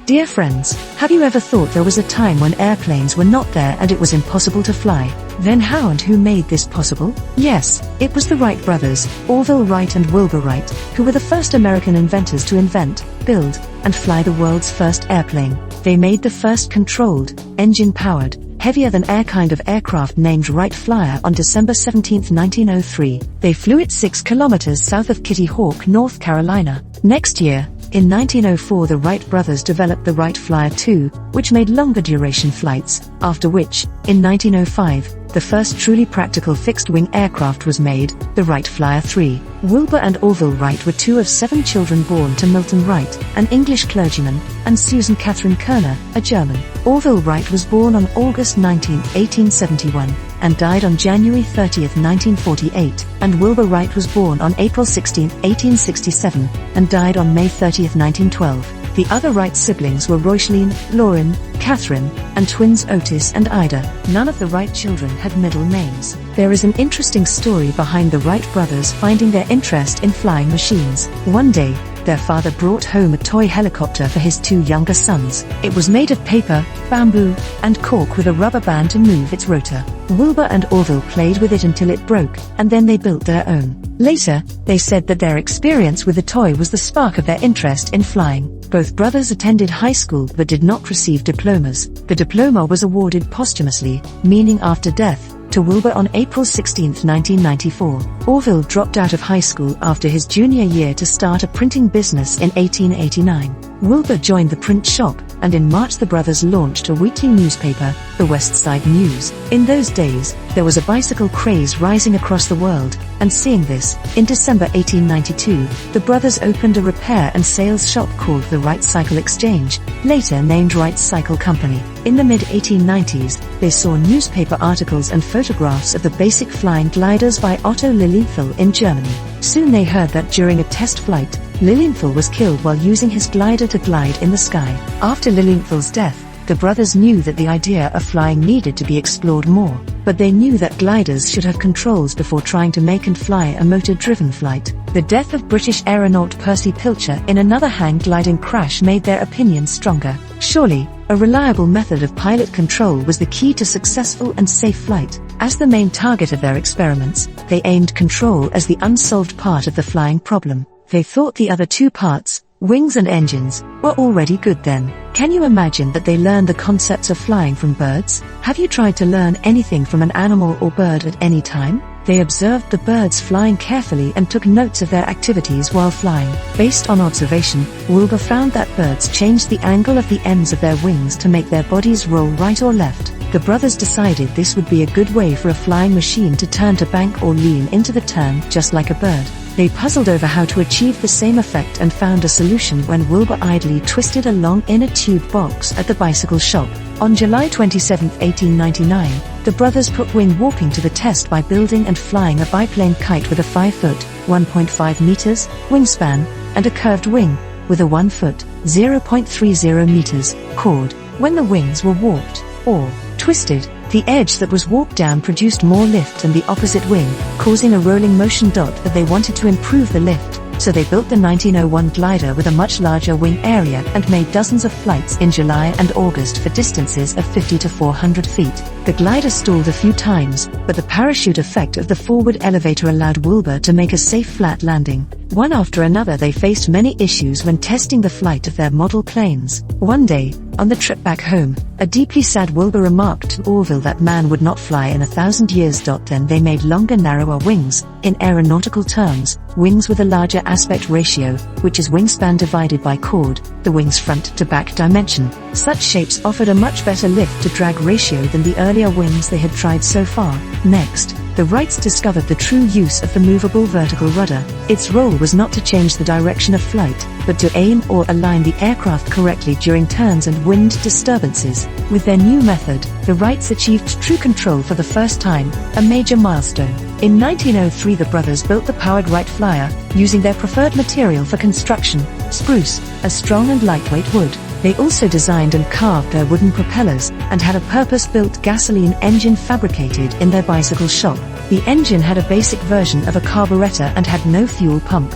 Dear friends, have you ever thought there was a time when airplanes were not there and it was impossible to fly? Then how and who made this possible? Yes, it was the Wright brothers, Orville Wright and Wilbur Wright, who were the first American inventors to invent, build, and fly the world's first airplane. They made the first controlled, engine-powered, heavier-than-air kind of aircraft named Wright Flyer on December 17, 1903. They flew it 6 kilometers south of Kitty Hawk, North Carolina. Next year, in 1904, the Wright brothers developed the Wright Flyer II, which made longer duration flights, after which, in 1905, the first truly practical fixed-wing aircraft was made, the Wright Flyer III. Wilbur and Orville Wright were 2 of 7 children born to Milton Wright, an English clergyman, and Susan Catherine Kerner, a German. Orville Wright was born on August 19, 1871, and died on January 30, 1948, and Wilbur Wright was born on April 16, 1867, and died on May 30, 1912. The other Wright siblings were Roislene, Lauren, Catherine, and twins Otis and Ida. None of the Wright children had middle names. There is an interesting story behind the Wright brothers finding their interest in flying machines. One day, their father brought home a toy helicopter for his 2 younger sons. It was made of paper, bamboo, and cork with a rubber band to move its rotor. Wilbur and Orville played with it until it broke, and then they built their own. Later, they said that their experience with the toy was the spark of their interest in flying. Both brothers attended high school but did not receive diplomas. The diploma was awarded posthumously, meaning after death, to Wilbur on April 16, 1994. Orville dropped out of high school after his junior year to start a printing business in 1889. Wilbur joined the print shop, and in March the brothers launched a weekly newspaper, the West Side News. In those days, there was a bicycle craze rising across the world, and seeing this, in December 1892, the brothers opened a repair and sales shop called the Wright Cycle Exchange, later named Wright Cycle Company. In the mid-1890s, they saw newspaper articles and photographs of the basic flying gliders by Otto Lilienthal in Germany. Soon they heard that during a test flight, Lilienthal was killed while using his glider to glide in the sky. After Lilienthal's death, the brothers knew that the idea of flying needed to be explored more, but they knew that gliders should have controls before trying to make and fly a motor-driven flight. The death of British aeronaut Percy Pilcher in another hang-gliding crash made their opinion stronger. Surely, a reliable method of pilot control was the key to successful and safe flight. As the main target of their experiments, they aimed control as the unsolved part of the flying problem. They thought the other 2 parts, wings and engines, were already good then. Can you imagine that they learned the concepts of flying from birds? Have you tried to learn anything from an animal or bird at any time? They observed the birds flying carefully and took notes of their activities while flying. Based on observation, Wilbur found that birds changed the angle of the ends of their wings to make their bodies roll right or left. The brothers decided this would be a good way for a flying machine to turn to bank or lean into the turn just like a bird. They puzzled over how to achieve the same effect and found a solution when Wilbur idly twisted a long inner tube box at the bicycle shop. On July 27, 1899, the brothers put wing warping to the test by building and flying a biplane kite with a 5-foot, 1.5 meters, wingspan, and a curved wing, with a 1-foot, 0.30 meters, chord. When the wings were warped, or twisted, the edge that was warped down produced more lift than the opposite wing, causing a rolling motion. They wanted to improve the lift, so they built the 1901 glider with a much larger wing area and made dozens of flights in July and August for distances of 50 to 400 feet. The glider stalled a few times, but the parachute effect of the forward elevator allowed Wilbur to make a safe flat landing. One after another they faced many issues when testing the flight of their model planes. One day, on the trip back home, a deeply sad Wilbur remarked to Orville that man would not fly in 1,000 years. Then they made longer, narrower wings, in aeronautical terms, wings with a larger aspect ratio, which is wingspan divided by chord, the wing's front to back dimension. Such shapes offered a much better lift to drag ratio than the earlier wings they had tried so far. Next, the Wrights discovered the true use of the movable vertical rudder. Its role was not to change the direction of flight, but to aim or align the aircraft correctly during turns and wind disturbances. With their new method, the Wrights achieved true control for the first time, a major milestone. In 1903 the brothers built the powered Wright Flyer, using their preferred material for construction, spruce, a strong and lightweight wood. They also designed and carved their wooden propellers, and had a purpose-built gasoline engine fabricated in their bicycle shop. The engine had a basic version of a carburetor and had no fuel pump.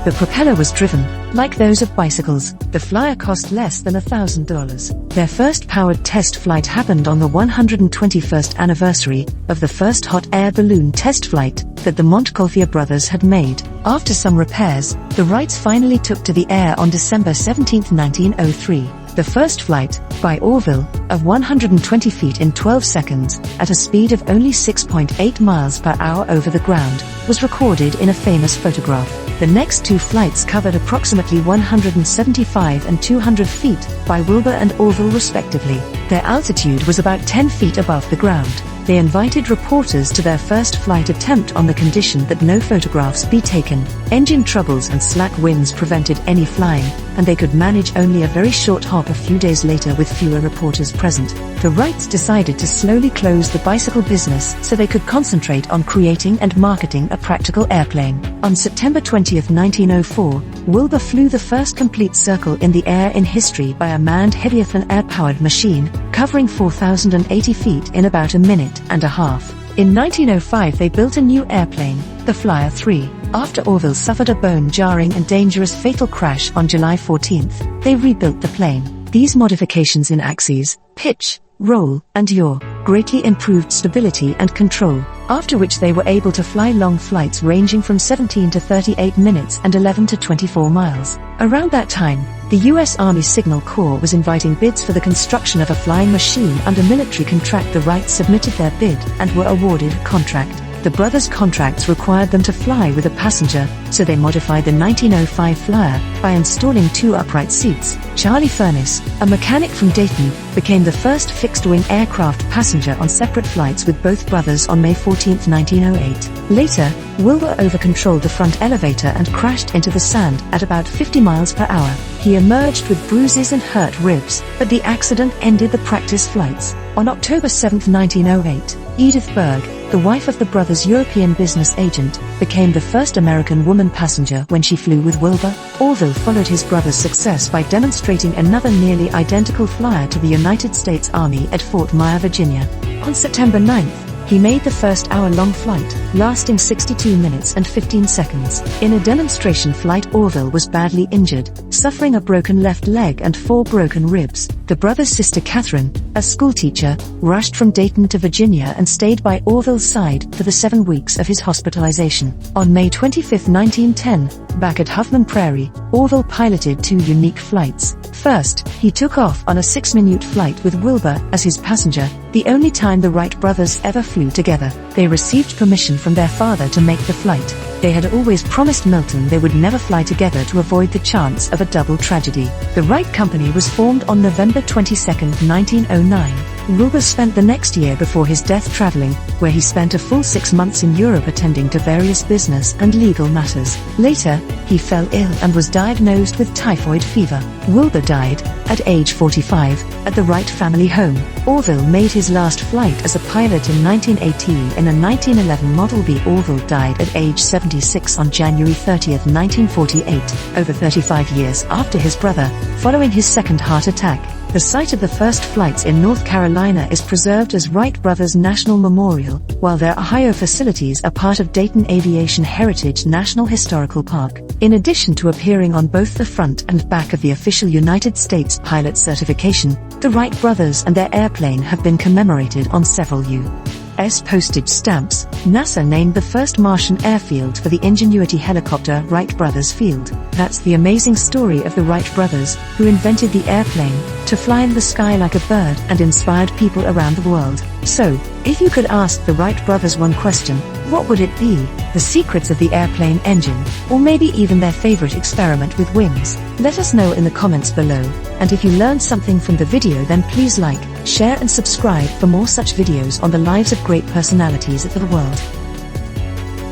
The propeller was driven, like those of bicycles. The Flyer cost less than $1,000. Their first powered test flight happened on the 121st anniversary of the first hot air balloon test flight that the Montgolfier brothers had made. After some repairs, the Wrights finally took to the air on December 17, 1903. The first flight, by Orville, of 120 feet in 12 seconds, at a speed of only 6.8 miles per hour over the ground, was recorded in a famous photograph. The next two flights covered approximately 175 and 200 feet, by Wilbur and Orville respectively. Their altitude was about 10 feet above the ground. They invited reporters to their first flight attempt on the condition that no photographs be taken. Engine troubles and slack winds prevented any flying, and they could manage only a very short hop a few days later with fewer reporters present. The Wrights decided to slowly close the bicycle business so they could concentrate on creating and marketing a practical airplane. On September 20, 1904, Wilbur flew the first complete circle in the air in history by a manned Heaviathlon air-powered machine, covering 4,080 feet in about a minute and a half. In 1905 they built a new airplane, the Flyer 3. After Orville suffered a bone-jarring and dangerous fatal crash on July 14, they rebuilt the plane. These modifications in axes, pitch, roll, and yaw greatly improved stability and control, after which they were able to fly long flights ranging from 17 to 38 minutes and 11 to 24 miles. Around that time, the U.S. Army Signal Corps was inviting bids for the construction of a flying machine under military contract. The Wrights submitted their bid and were awarded a contract. The brothers' contracts required them to fly with a passenger, so they modified the 1905 Flyer by installing two upright seats. Charlie Furniss, a mechanic from Dayton, became the first fixed-wing aircraft passenger on separate flights with both brothers on May 14, 1908. Later, Wilbur overcontrolled the front elevator and crashed into the sand at about 50 miles per hour. He emerged with bruises and hurt ribs, but the accident ended the practice flights. On October 7, 1908, Edith Berg, the wife of the brothers' European business agent, became the first American woman passenger when she flew with Wilbur. Orville followed his brother's success by demonstrating another nearly identical Flyer to the United States Army at Fort Myer, Virginia. On September 9th, he made the first hour-long flight, lasting 62 minutes and 15 seconds. In a demonstration flight, Orville was badly injured, suffering a broken left leg and 4 broken ribs. The brother's sister Catherine, a schoolteacher, rushed from Dayton to Virginia and stayed by Orville's side for the 7 weeks of his hospitalization. On May 25, 1910, back at Huffman Prairie, Orville piloted 2 unique flights. First, he took off on a 6-minute flight with Wilbur as his passenger, the only time the Wright brothers ever flew together. They received permission from their father to make the flight. They had always promised Milton they would never fly together to avoid the chance of a double tragedy. The Wright Company was formed on November 22, 1909. Wilbur spent the next year before his death traveling, where he spent a full 6 months in Europe attending to various business and legal matters. Later, he fell ill and was diagnosed with typhoid fever. Wilbur died, at age 45, at the Wright family home. Orville made his last flight as a pilot in 1918 in a 1911 Model B. Orville died at age 76 on January 30, 1948, over 35 years after his brother, following his second heart attack. The site of the first flights in North Carolina is preserved as Wright Brothers National Memorial, while their Ohio facilities are part of Dayton Aviation Heritage National Historical Park. In addition to appearing on both the front and back of the official United States pilot certification, the Wright brothers and their airplane have been commemorated on several U.S. postage stamps. NASA named the first Martian airfield for the Ingenuity helicopter Wright Brothers Field. That's the amazing story of the Wright brothers, who invented the airplane to fly in the sky like a bird and inspired people around the world. So, if you could ask the Wright brothers one question, what would it be? The secrets of the airplane engine, or maybe even their favorite experiment with wings? Let us know in the comments below. And if you learned something from the video, then please like, share and subscribe for more such videos on the lives of great personalities of the world.